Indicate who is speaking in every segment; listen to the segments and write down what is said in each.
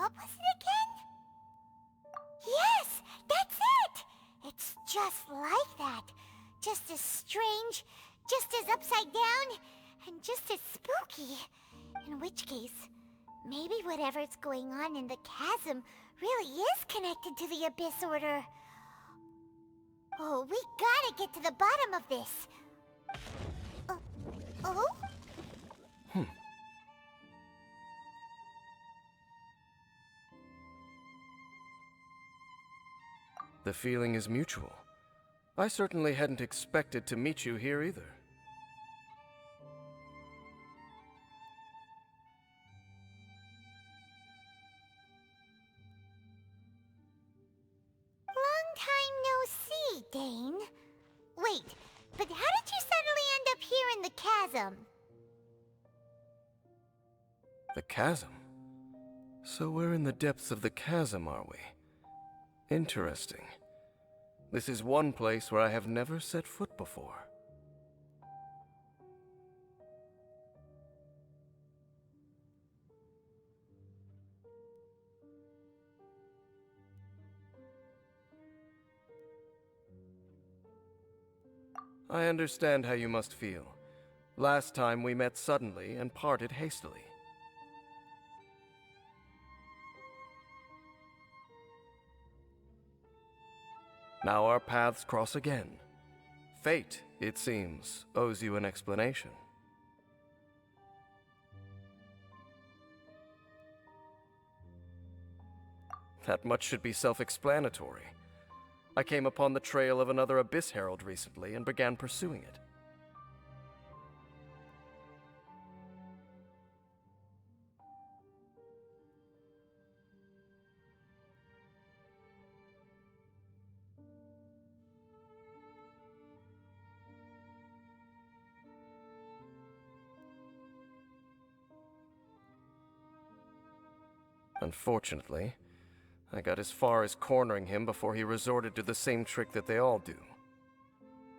Speaker 1: What was it again? Yes, that's it! It's just like that. Just as strange, just as upside down, and just as spooky. In which case, maybe whatever's going on in the chasm really is connected to the Abyss Order. Oh, we gotta get to the bottom of this. Oh?
Speaker 2: The feeling is mutual. I certainly hadn't expected to meet you here either.
Speaker 1: Long time no see, Dane. Wait, but how did you suddenly end up here in the chasm?
Speaker 2: The chasm? So we're in the depths of the chasm, are we? Interesting. This is one place where I have never set foot before. I understand how you must feel. Last time we met suddenly and parted hastily. Now our paths cross again. Fate, it seems, owes you an explanation. That much should be self-explanatory. I came upon the trail of another Abyss Herald recently and began pursuing it. Unfortunately, I got as far as cornering him before he resorted to the same trick that they all do.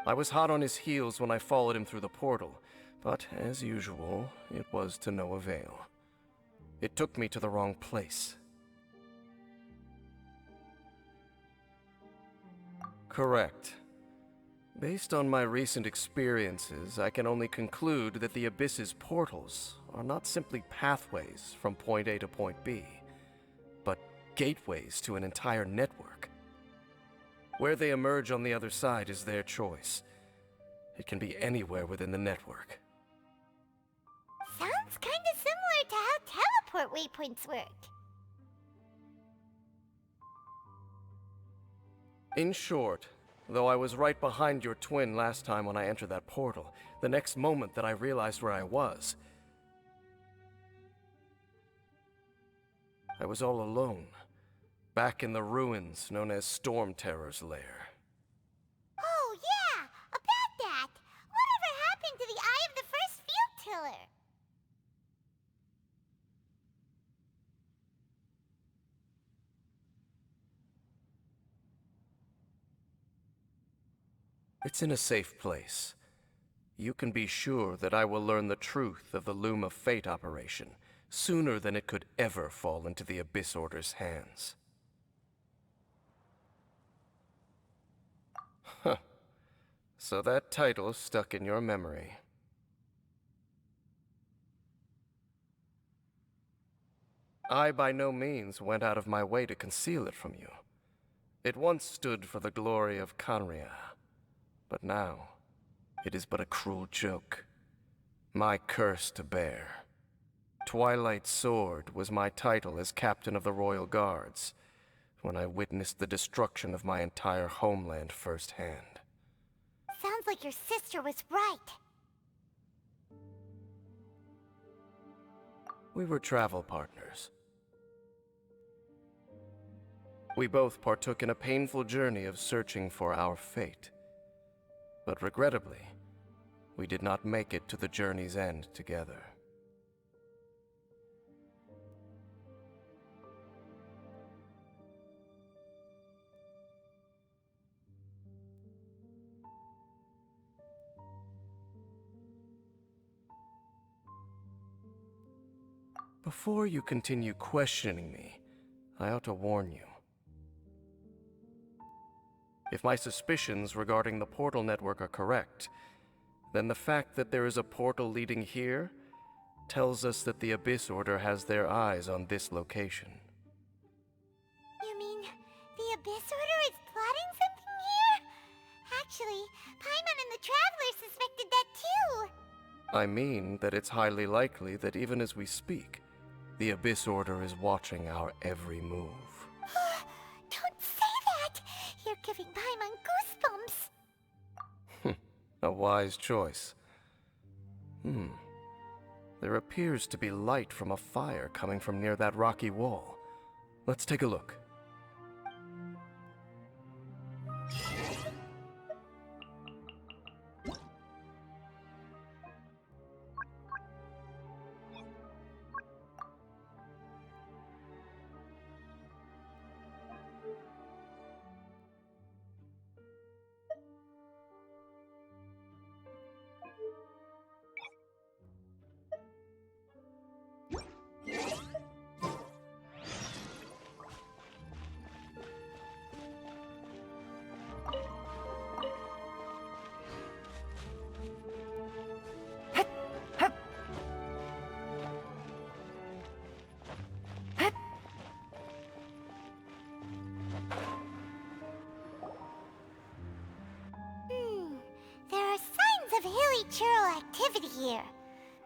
Speaker 2: I was hot on his heels when I followed him through the portal, but as usual, it was to no avail. It took me to the wrong place. Correct. Based on my recent experiences, I can only conclude that the Abyss's portals are not simply pathways from point A to point B, but gateways to an entire network. Where they emerge on the other side is their choice. It can be anywhere within the network.
Speaker 1: Sounds kinda similar to how teleport waypoints work.
Speaker 2: In short, though I was right behind your twin last time when I entered that portal, the next moment that I realized where I was all alone, back in the ruins known as Storm Terror's lair.
Speaker 1: Oh yeah, about that. Whatever happened to the Eye of the First Field Tiller?
Speaker 2: It's in a safe place. You can be sure that I will learn the truth of the Loom of Fate operation sooner than it could ever fall into the Abyss Order's hands. Huh. So that title stuck in your memory. I by no means went out of my way to conceal it from you. It once stood for the glory of Conria, but now it is but a cruel joke. My curse to bear. Twilight Sword was my title as captain of the Royal Guards when I witnessed the destruction of my entire homeland firsthand.
Speaker 1: Sounds like your sister was right.
Speaker 2: We were travel partners. We both partook in a painful journey of searching for our fate. But regrettably, we did not make it to the journey's end together. Before you continue questioning me, I ought to warn you. If my suspicions regarding the portal network are correct, then the fact that there is a portal leading here tells us that the Abyss Order has their eyes on this location.
Speaker 1: You mean the Abyss Order is plotting something here? Actually, Paimon and the Traveler suspected that too.
Speaker 2: I mean that it's highly likely that even as we speak, the Abyss Order is watching our every move.
Speaker 1: Don't say that! You're giving Paimon goosebumps.
Speaker 2: A wise choice. There appears to be light from a fire coming from near that rocky wall. Let's take a look.
Speaker 1: There are signs of hilly churl activity here.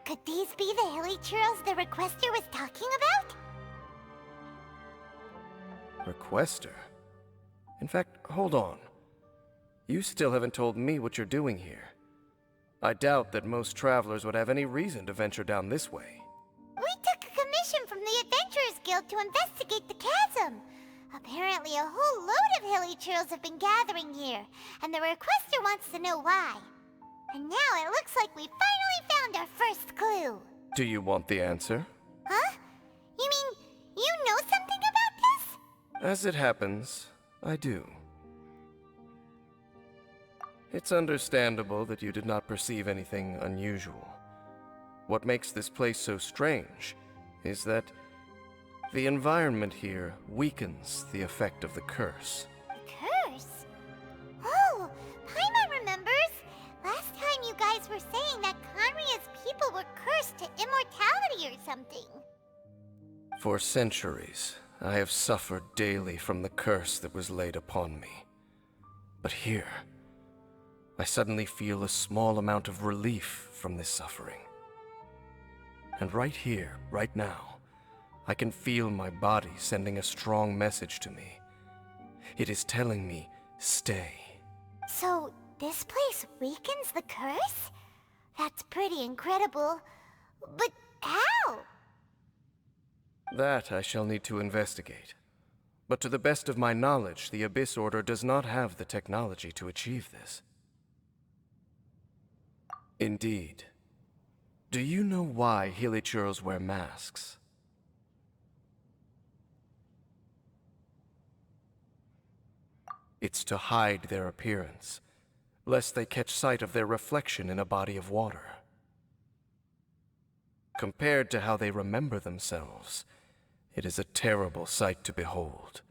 Speaker 1: Could these be the hilly churls the requester was talking about?
Speaker 2: Requester? In fact, hold on. You still haven't told me what you're doing here. I doubt that most travelers would have any reason to venture down this way.
Speaker 1: We took a commission from the Adventurers Guild to investigate the chasm. Apparently a whole load of hilly churls have been gathering here, and the requester wants to know why. And now it looks like we finally found our first clue.
Speaker 2: Do you want the answer?
Speaker 1: Huh? You mean, you know something about this?
Speaker 2: As it happens, I do. It's understandable that you did not perceive anything unusual. What makes this place so strange is that the environment here weakens the effect of the curse.
Speaker 1: Curse? Oh, Paimon remembers. Last time you guys were saying that Conria's people were cursed to immortality or something.
Speaker 2: For centuries, I have suffered daily from the curse that was laid upon me. But here, I suddenly feel a small amount of relief from this suffering. And right here, right now, I can feel my body sending a strong message to me. It is telling me, stay.
Speaker 1: So, this place weakens the curse? That's pretty incredible. But how?
Speaker 2: That I shall need to investigate. But to the best of my knowledge, the Abyss Order does not have the technology to achieve this. Indeed. Do you know why Hilichurls wear masks? It's to hide their appearance, lest they catch sight of their reflection in a body of water. Compared to how they remember themselves, it is a terrible sight to behold,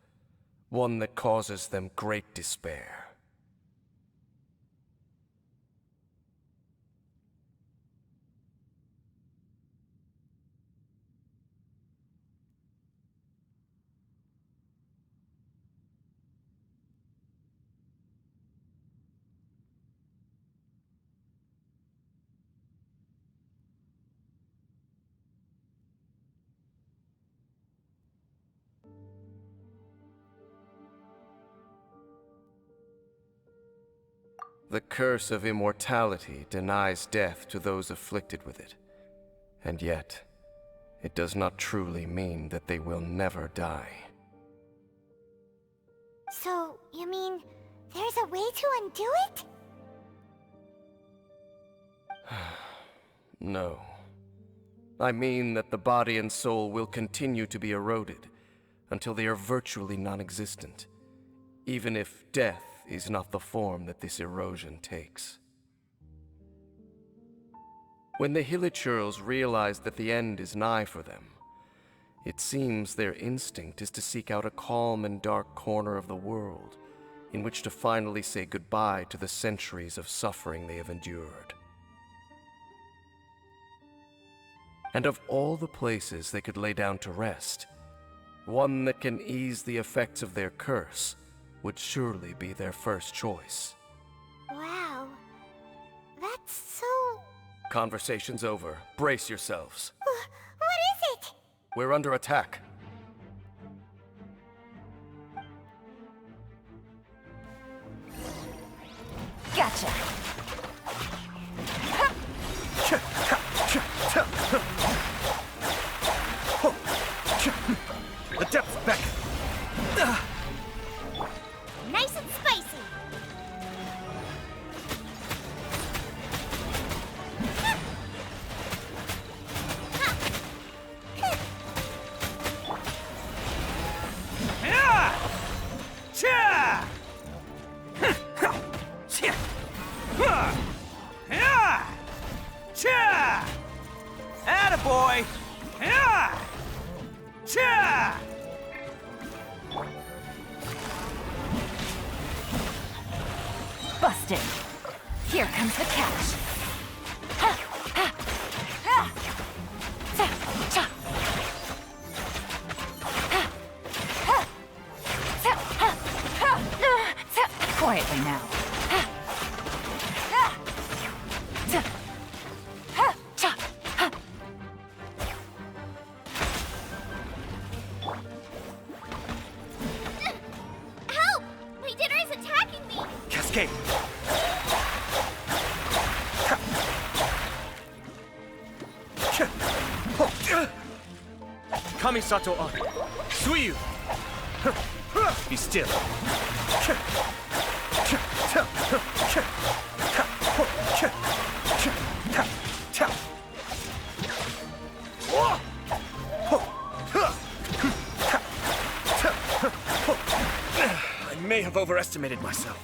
Speaker 2: one that causes them great despair. The curse of immortality denies death to those afflicted with it. And yet, it does not truly mean that they will never die.
Speaker 1: So, you mean, there's a way to undo it?
Speaker 2: No. I mean that the body and soul will continue to be eroded until they are virtually non-existent, even if death is not the form that this erosion takes. When the Hilichurls realize that the end is nigh for them, It seems their instinct is to seek out a calm and dark corner of the world in which to finally say goodbye to the centuries of suffering they have endured. And of all the places they could lay down to rest, one that can ease the effects of their curse would surely be their first choice.
Speaker 1: Wow. That's so...
Speaker 2: Conversation's over. Brace yourselves.
Speaker 1: What is it?
Speaker 2: We're under attack.
Speaker 3: Gotcha.
Speaker 2: The depth's back.
Speaker 1: Nice and spicy.
Speaker 4: Attaboy!
Speaker 3: Busted. Here comes the catch. Quietly now.
Speaker 1: Help! My dinner is attacking me!
Speaker 4: Cascade! Kamisato on. Suiyu! Be still. I may have overestimated myself.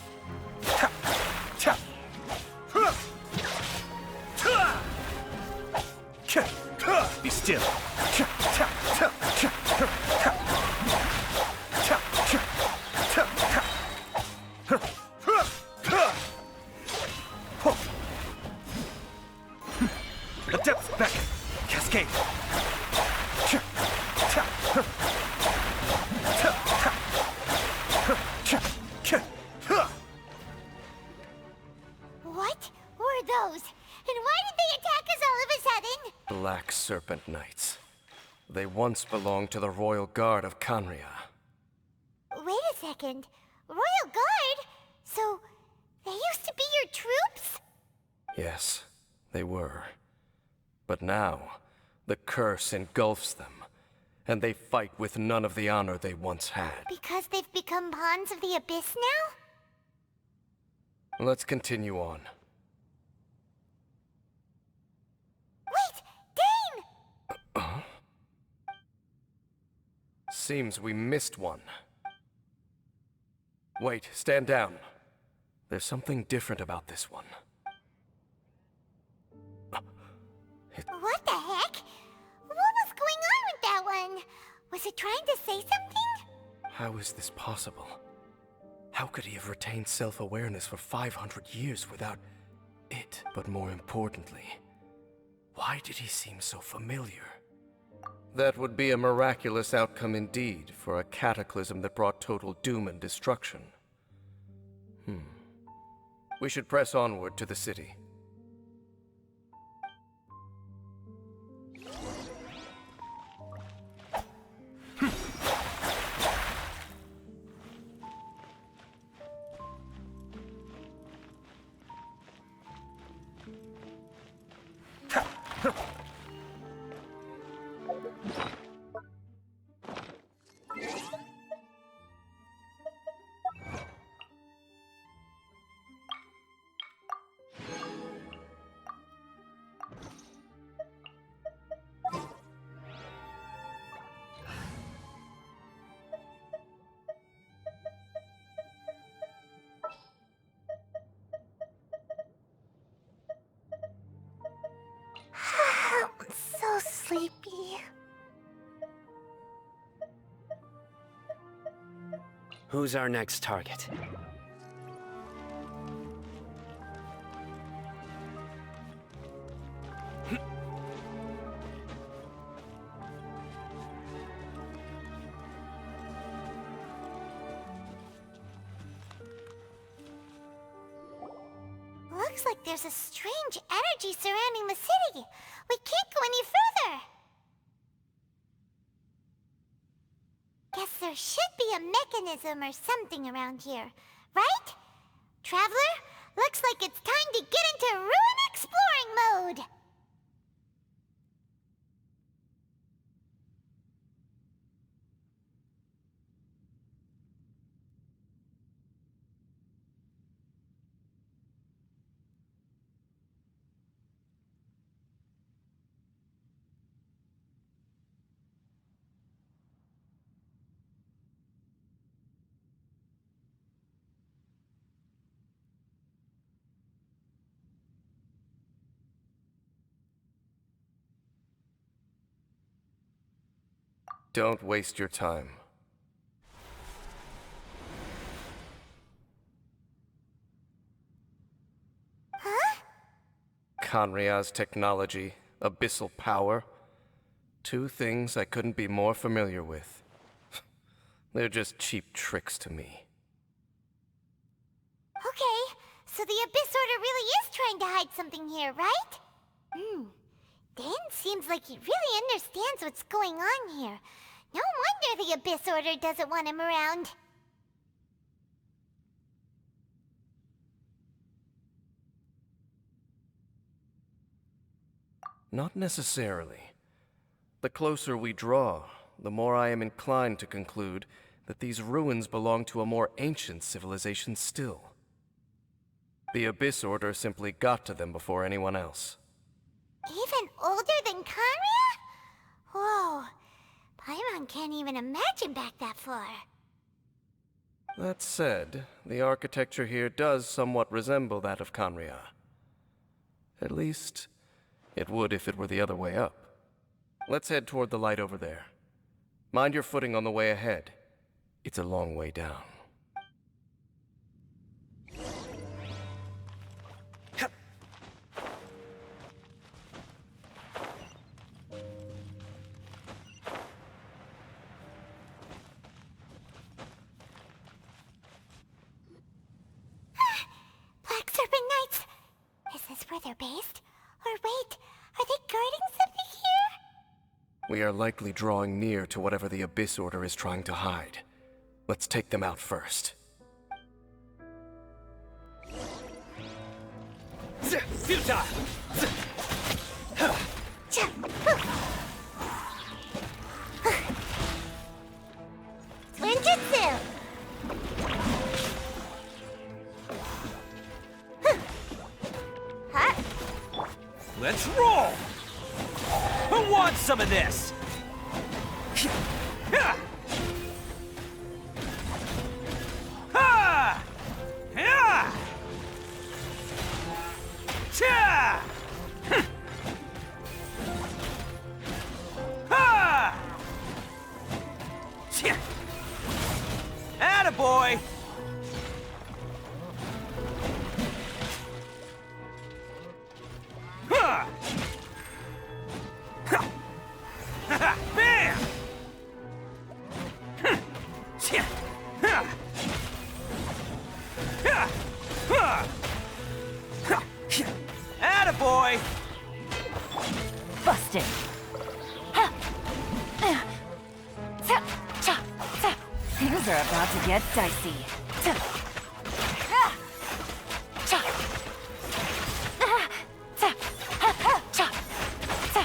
Speaker 4: Be still. The depth's back. Cascade.
Speaker 1: What were those? And why did they attack us all of a sudden?
Speaker 2: Black Serpent Knights. They once belonged to the Royal Guard of Kanria.
Speaker 1: Wait a second. Royal Guard? So, they used to be your troops?
Speaker 2: Yes, they were. But now, the curse engulfs them, and they fight with none of the honor they once had.
Speaker 1: Because they've become pawns of the Abyss now?
Speaker 2: Let's continue on.
Speaker 1: Wait! Dane!
Speaker 2: Seems we missed one. Wait, stand down. There's something different about this one.
Speaker 1: What the heck? What was going on with that one? Was it trying to say something?
Speaker 2: How is this possible? How could he have retained self-awareness for 500 years without it? But more importantly, why did he seem so familiar? That would be a miraculous outcome indeed for a cataclysm that brought total doom and destruction. We should press onward to the city.
Speaker 1: I'm so sleepy.
Speaker 5: Who's our next target?
Speaker 1: Looks like there's a strange energy surrounding the city. We can't go any further. Guess there should be a mechanism or something around here, right? Traveler, looks like it's time to get into ruin exploring mode.
Speaker 2: Don't waste your time.
Speaker 1: Huh?
Speaker 2: Conria's technology, abyssal power. Two things I couldn't be more familiar with. They're just cheap tricks to me.
Speaker 1: Okay, so the Abyss Order really is trying to hide something here, right? Dan seems like he really understands what's going on here. No wonder the Abyss Order doesn't want him around.
Speaker 2: Not necessarily. The closer we draw, the more I am inclined to conclude that these ruins belong to a more ancient civilization still. The Abyss Order simply got to them before anyone else.
Speaker 1: Even older than Kanria? Whoa, Paimon can't even imagine back that far.
Speaker 2: That said, the architecture here does somewhat resemble that of Conria. At least, it would if it were the other way up. Let's head toward the light over there. Mind your footing on the way ahead. It's a long way down.
Speaker 1: Black Serpent Knights! Is this where they're based? Or wait, are they guarding something here?
Speaker 2: We are likely drawing near to whatever the Abyss Order is trying to hide. Let's take them out first.
Speaker 4: Futile!
Speaker 1: Ninjutsu! Huh?
Speaker 4: Let's roll! Who wants some of this? Ha! Ha! Ha! Cha! Ha! Cha! Attaboy! Ha! Ha! Ha! Bam! Cha! Ha! Ha! Ha! Ha! Attaboy!
Speaker 3: Busted. Ha. Za, cha, za. Things are about to get dicey. Za. Ah. Cha. Ah. Za. Ha, ha, cha. Za.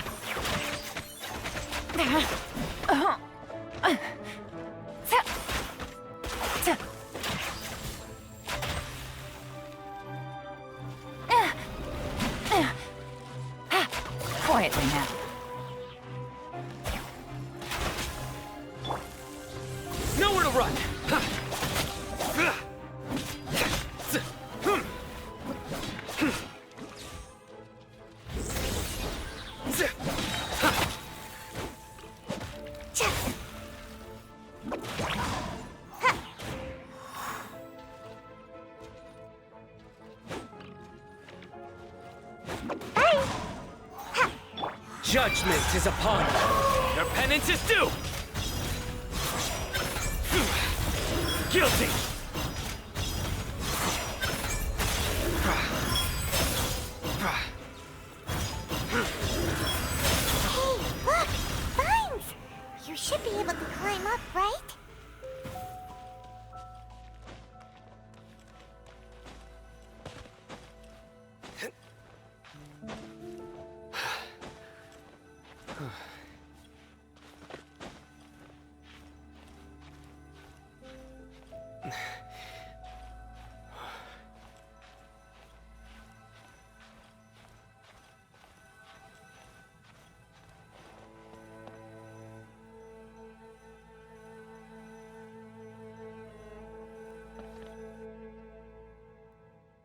Speaker 3: Ah. Za. Za. Quietly now.
Speaker 4: Nowhere to run! Judgment is upon you. Your penance is due. Guilty.
Speaker 1: Hey, look! Vines! You should be able to climb up, right?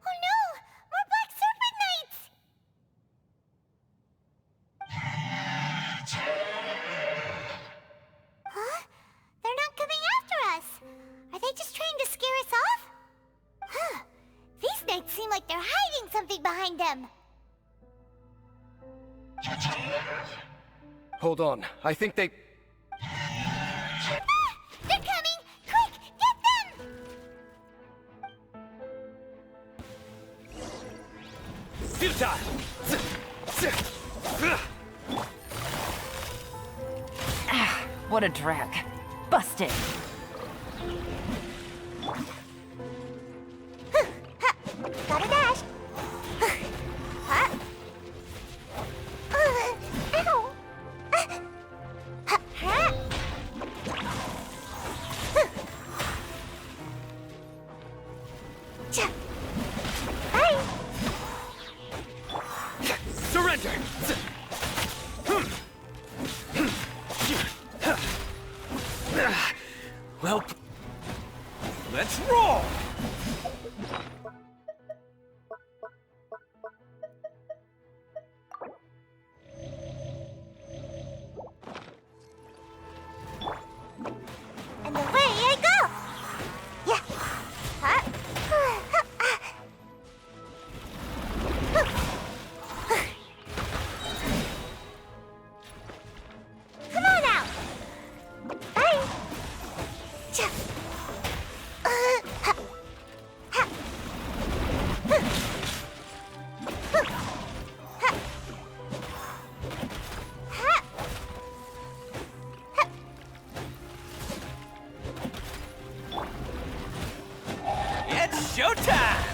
Speaker 1: Oh no! More Black Serpent Knights! Huh? They're not coming after us! Are they just trying to scare us off? Huh. These knights seem like they're hiding something behind them.
Speaker 2: Hold on. I think they...
Speaker 1: Ah! They're coming! Quick! Get them!
Speaker 4: Futile!
Speaker 3: What a drag. Busted.
Speaker 1: Gotta dash! Huh? Ow! Huh? Bye!
Speaker 4: Surrender! Well, let's roll!
Speaker 1: And away I go! Yeah! Huh? Come on now! Bye! Cha. Ha. Ha. Ha. Ha.
Speaker 4: It's showtime!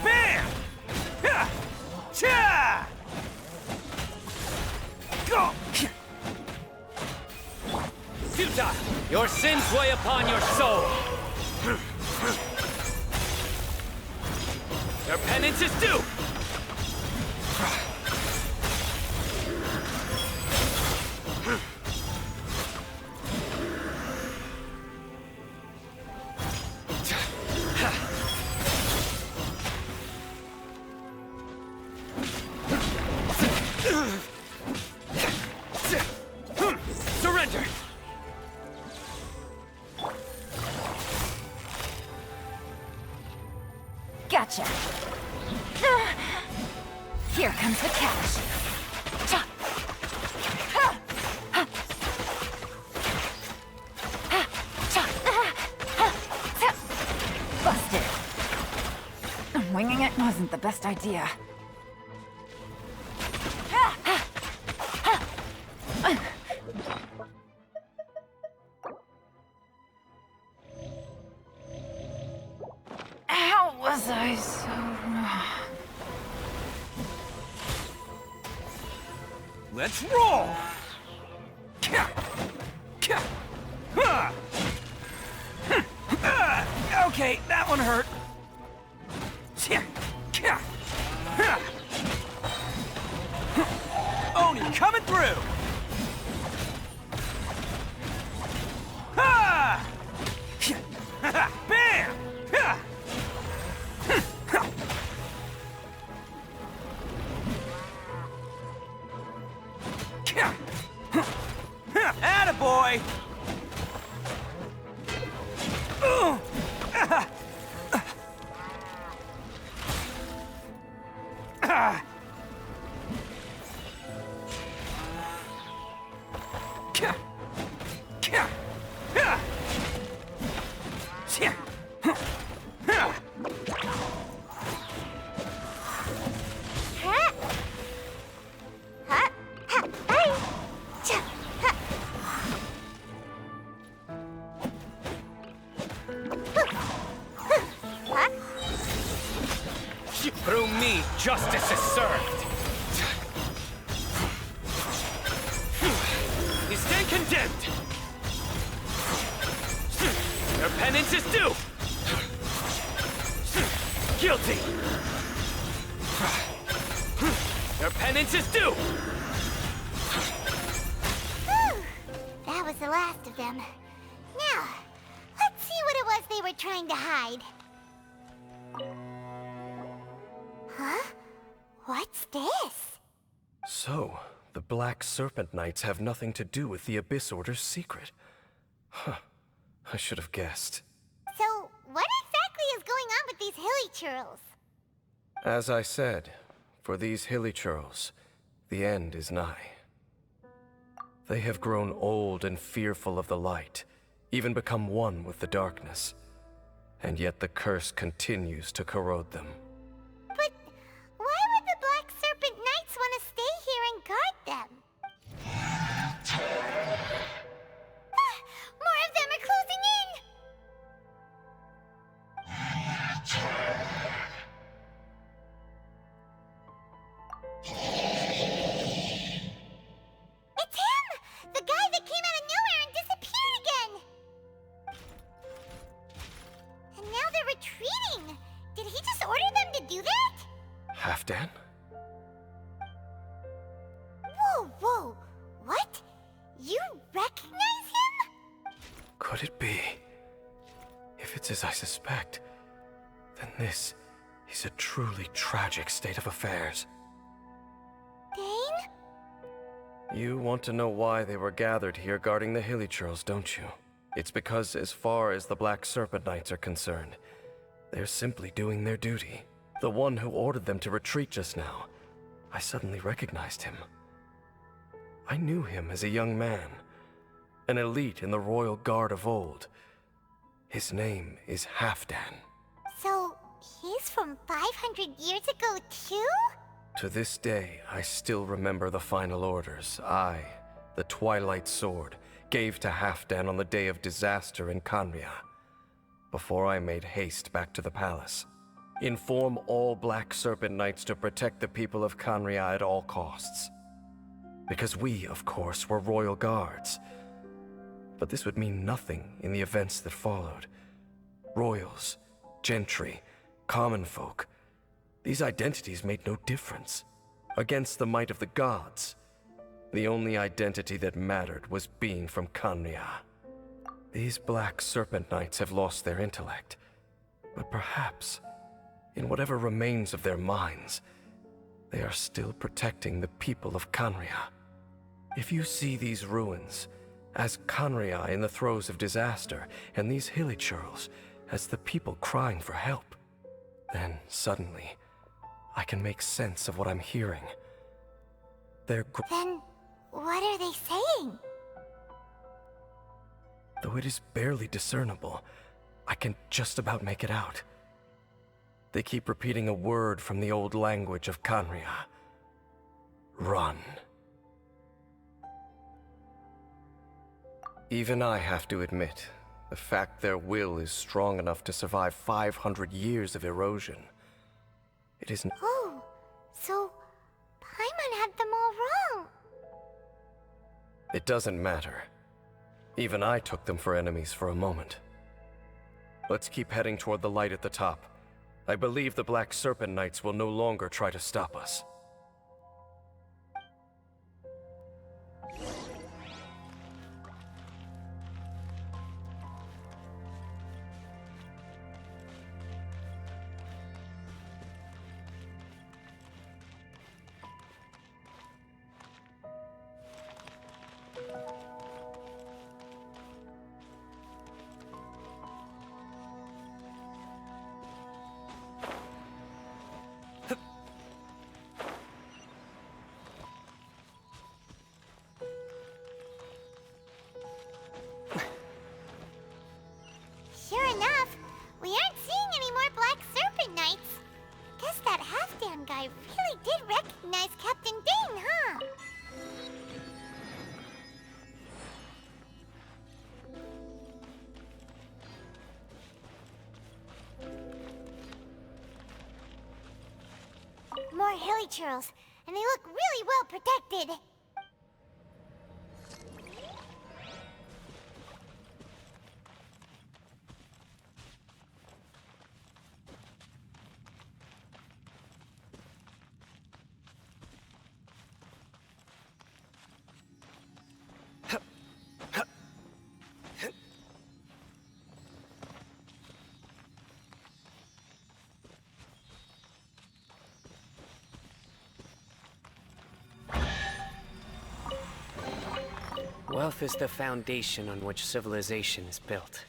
Speaker 4: Bam! Cha! Go! Futile! Your sins weigh upon your soul! Your penance is due! Surrender!
Speaker 3: Gotcha. Here comes the cash. Cha. Ha. Ha. Ha. Cha. Ha. Ha. Busted. Winging it wasn't the best idea. Ha. Ha. Ha. How was I so...
Speaker 4: Let's roll! Kya! Kya! Ha! Okay, that one hurt. Kya! Kya! Ha! Oni coming through! Ha! Bam! Ha! Atta Through me, justice is served. You stand condemned. Your penance is due. Guilty. Your penance is due.
Speaker 1: Whew. That was the last of them. Now, let's see what it was they were trying to hide. Huh? What's this?
Speaker 2: So, the Black Serpent Knights have nothing to do with the Abyss Order's secret. Huh. I should have guessed.
Speaker 1: So, what exactly is going on with these hilly churls?
Speaker 2: As I said, for these hilly churls, the end is nigh. They have grown old and fearful of the light, even become one with the darkness. And yet the curse continues to corrode them.
Speaker 1: But why would the Black Serpent Knights want to stay here and guard them? More of them are closing in! It's him! The guy that came out of nowhere and disappeared again! And now they're retreating! Did he just order them to do that?
Speaker 2: Halfdan?
Speaker 1: Whoa, whoa! What? You recognize him?
Speaker 2: Could it be? If it's as I suspect, then this is a truly tragic state of affairs.
Speaker 1: Dane?
Speaker 2: You want to know why they were gathered here guarding the hilly churls, don't you? It's because as far as the Black Serpent Knights are concerned, they're simply doing their duty. The one who ordered them to retreat just now, I suddenly recognized him. I knew him as a young man, an elite in the royal guard of old. His name is Halfdan.
Speaker 1: So, he's from 500 years ago too?
Speaker 2: To this day, I still remember the final orders I, the Twilight Sword, gave to Halfdan on the day of disaster in Khaenri'ah, before I made haste back to the palace. Inform all Black Serpent Knights to protect the people of Khaenri'ah at all costs. Because we, of course, were royal guards. But this would mean nothing in the events that followed. Royals, gentry, common folk, these identities made no difference. Against the might of the gods, the only identity that mattered was being from Khaenri'ah. These Black Serpent Knights have lost their intellect, but perhaps, in whatever remains of their minds, they are still protecting the people of Khaenri'ah. If you see these ruins as Khaenri'ah in the throes of disaster, and these hilly churls as the people crying for help, then suddenly, I can make sense of what I'm hearing.
Speaker 1: Then, what are they saying?
Speaker 2: Though it is barely discernible, I can just about make it out. They keep repeating a word from the old language of Khaenri'ah. Run. Even I have to admit, the fact their will is strong enough to survive 500 years of erosion. It isn't.
Speaker 1: Oh, so Paimon had them all wrong.
Speaker 2: It doesn't matter. Even I took them for enemies for a moment. Let's keep heading toward the light at the top. I believe the Black Serpent Knights will no longer try to stop us.
Speaker 1: Sure enough, we aren't seeing any more Black Serpent Knights. Guess that Halfdan guy really did recognize Captain Dane, huh? More hilly churls, and they look really well protected.
Speaker 5: Wealth is the foundation on which civilization is built.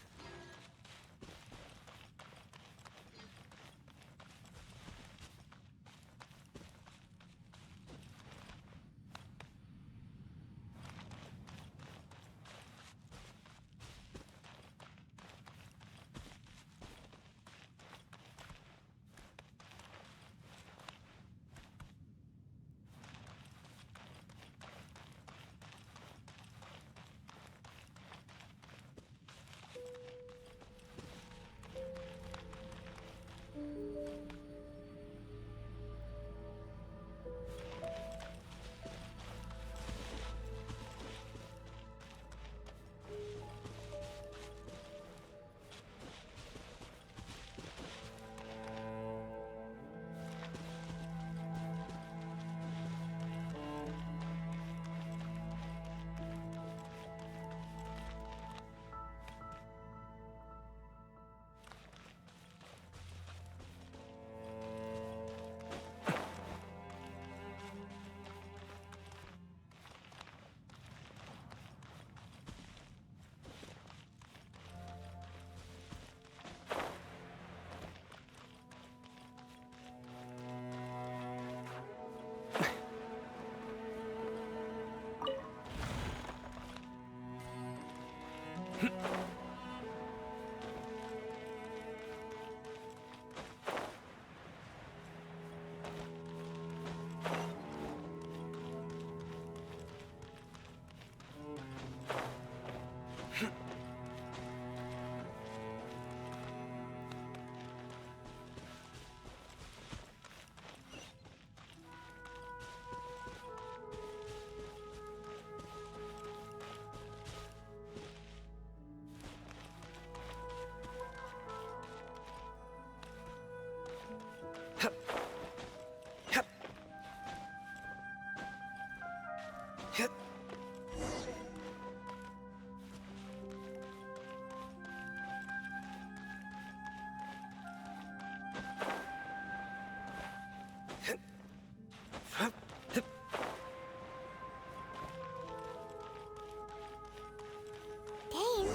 Speaker 1: Dane,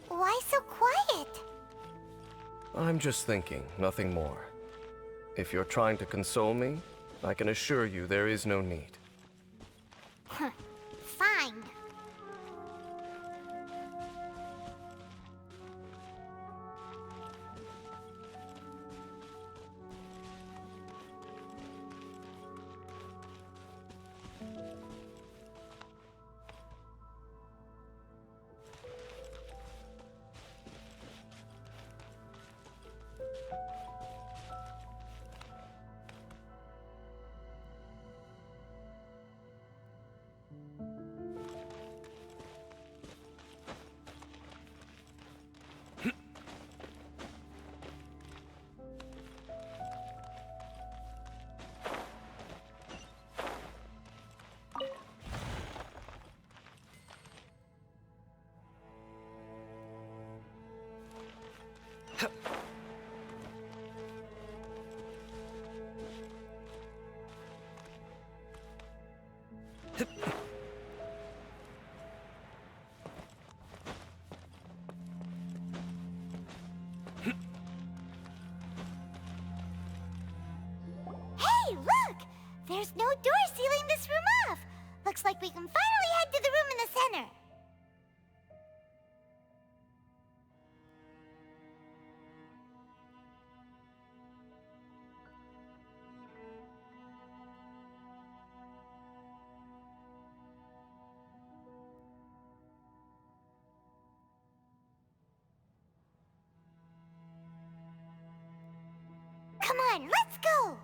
Speaker 1: why so quiet?
Speaker 2: I'm just thinking, nothing more. If you're trying to console me, I can assure you there is no need.
Speaker 1: Fine. Hey, look! There's no door sealing this room off. Looks like we can finally head to the room in the center. Come on, let's go!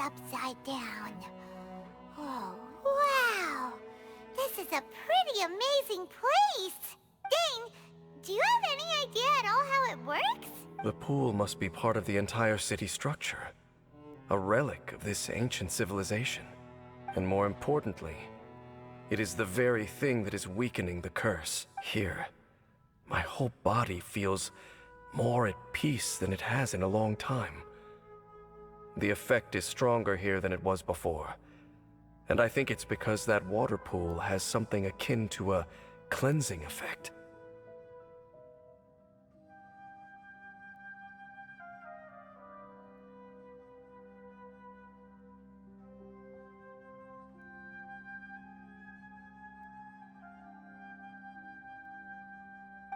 Speaker 1: upside down. Oh, wow! This is a pretty amazing place! Dane, do you have any idea at all how it works?
Speaker 2: The pool must be part of the entire city structure. A relic of this ancient civilization. And more importantly, it is the very thing that is weakening the curse. Here, my whole body feels more at peace than it has in a long time. The effect is stronger here than it was before. And I think it's because that water pool has something akin to a cleansing effect.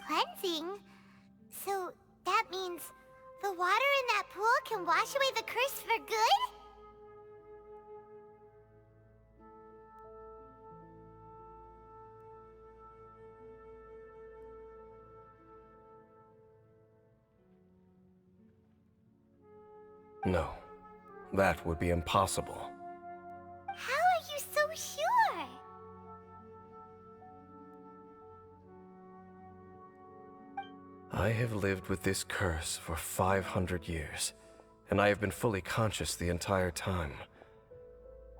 Speaker 1: Cleansing? So that means the water in that pool can wash away the curse for good?
Speaker 2: No, that would be impossible.
Speaker 1: How are you so sure?
Speaker 2: I have lived with this curse for 500 years, and I have been fully conscious the entire time.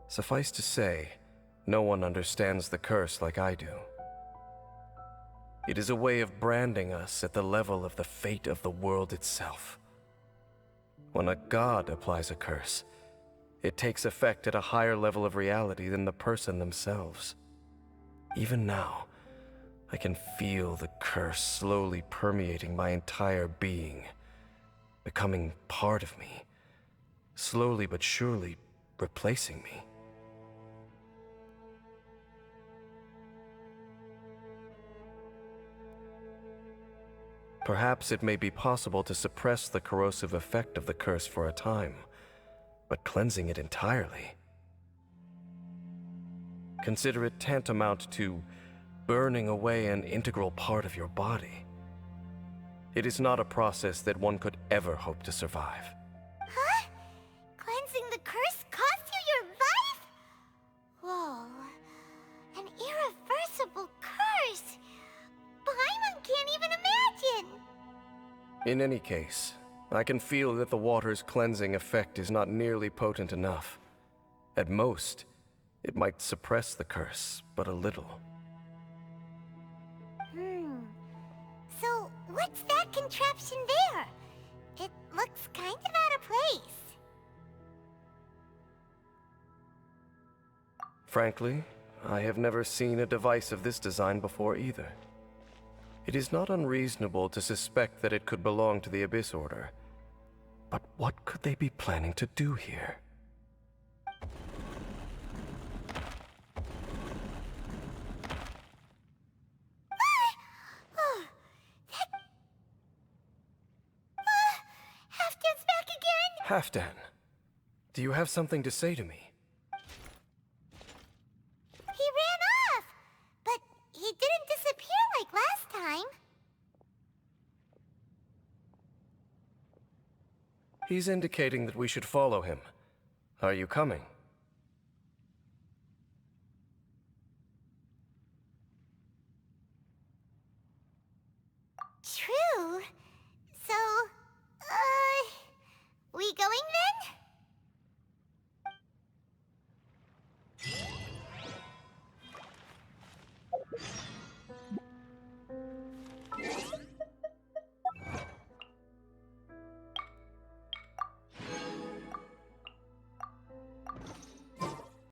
Speaker 2: Suffice to say, no one understands the curse like I do. It is a way of branding us at the level of the fate of the world itself. When a god applies a curse, it takes effect at a higher level of reality than the person themselves. Even now, I can feel the curse slowly permeating my entire being, becoming part of me, slowly but surely replacing me. Perhaps it may be possible to suppress the corrosive effect of the curse for a time, but cleansing it entirely. Consider it tantamount to burning away an integral part of your body. It is not a process that one could ever hope to survive.
Speaker 1: Huh? Cleansing the curse cost you your life? Whoa. An irreversible curse. Paimon can't even imagine.
Speaker 2: In any case, I can feel that the water's cleansing effect is not nearly potent enough. At most, it might suppress the curse, but a little.
Speaker 1: So, what's that contraption there? It looks kind of out of place.
Speaker 2: Frankly, I have never seen a device of this design before either. It is not unreasonable to suspect that it could belong to the Abyss Order. But what could they be planning to do here?
Speaker 1: Halfdan's back again?
Speaker 2: Halfdan, do you have something to say to me?
Speaker 1: He ran off, but he didn't disappear like last time.
Speaker 2: He's indicating that we should follow him. Are you coming?